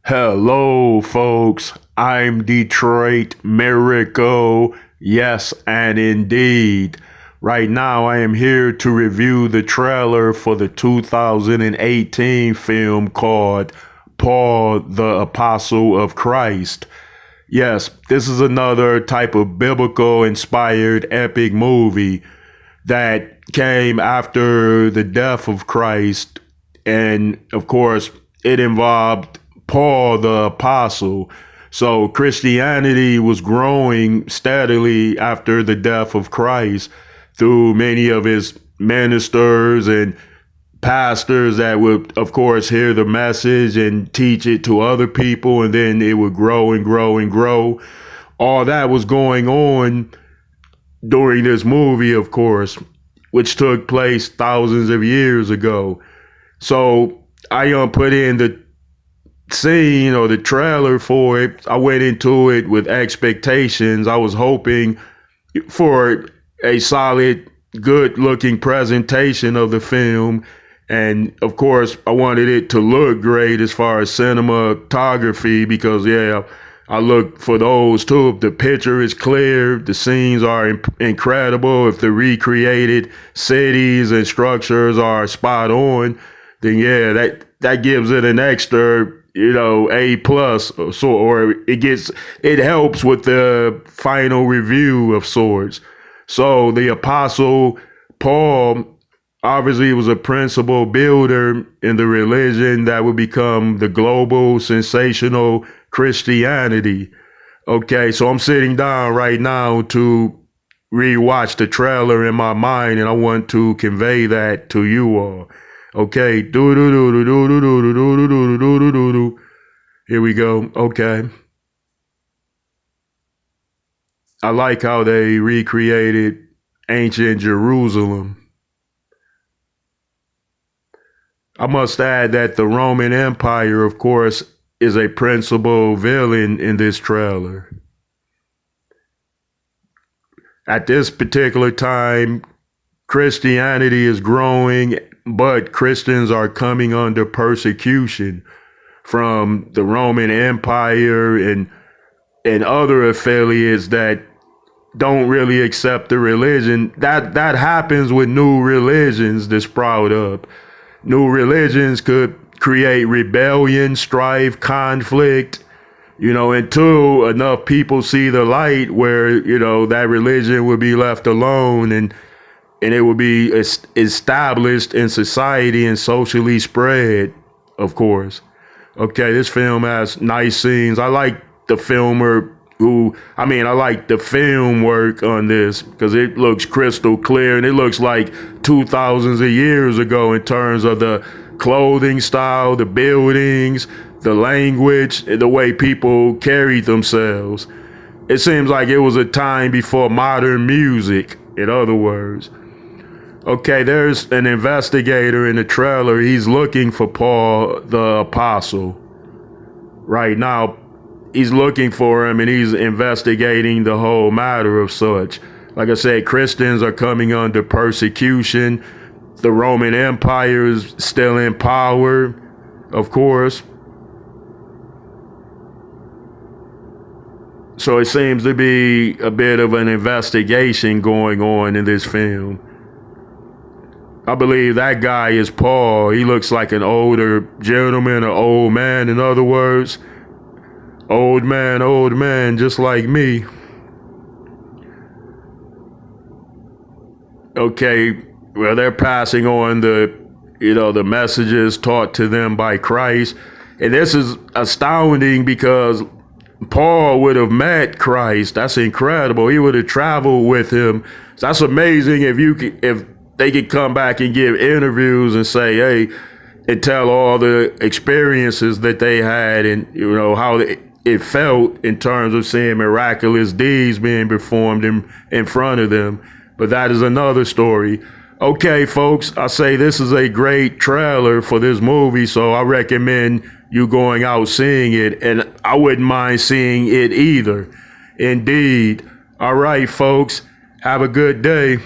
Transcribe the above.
Hello, folks. I'm Detroit Miracle. Yes, and indeed. Right now, I am here to review the trailer for the 2018 film called Paul the Apostle of Christ. Yes, this is another type of biblical inspired epic movie that came after the death of Christ. And of course, it involved Paul the Apostle. So Christianity was growing steadily after the death of Christ through many of his ministers and pastors that would, of course, hear the message and teach it to other people. And then it would grow and grow and grow. All that was going on during this movie, of course, which took place thousands of years ago. So I put in the scene or the trailer for it. I went into it with expectations. I was hoping for a solid, good looking presentation of the film. And of course, I wanted it to look great as far as cinematography because, yeah, I look for those too. If the picture is clear, the scenes are incredible. If the recreated cities and structures are spot on, then yeah, that gives it an extra, A plus. Or it helps with the final review of sorts. So the Apostle Paul obviously was a principal builder in the religion that would become the global sensational Christianity. Okay, so I'm sitting down right now to rewatch the trailer in my mind, and I want to convey that to you all. Okay, here we go. Okay. I like how they recreated ancient Jerusalem. I must add that the Roman Empire, of course, is a principal villain in this trailer. At this particular time, Christianity is growing, but Christians are coming under persecution from the Roman Empire and other affiliates that don't really accept the religion. That happens with new religions that sprout up. New religions could create rebellion, strife, conflict, until enough people see the light where, that religion would be left alone and it would be established in society and socially spread, of course. Okay, this film has nice scenes. I like the filmer I like the film work on this because it looks crystal clear and it looks like 2000s of years ago in terms of the clothing style, the buildings, the language, the way people carried themselves. It seems like it was a time before modern music, in other words. Okay, there's an investigator in the trailer. He's looking for Paul the Apostle. Right now, he's looking for him and he's investigating the whole matter of such. Like I said, Christians are coming under persecution. The Roman Empire is still in power, of course. So it seems to be a bit of an investigation going on in this film. I believe that guy is Paul. He looks like an older gentleman, an old man, in other words. Old man, just like me. Okay, well, they're passing on the messages taught to them by Christ. And this is astounding because Paul would have met Christ. That's incredible. He would have traveled with him. So that's amazing if they could come back and give interviews and say, hey, and tell all the experiences that they had and, how it felt in terms of seeing miraculous deeds being performed in front of them. But that is another story. Okay, folks, I say this is a great trailer for this movie, so I recommend you going out seeing it, and I wouldn't mind seeing it either. Indeed. All right, folks, have a good day.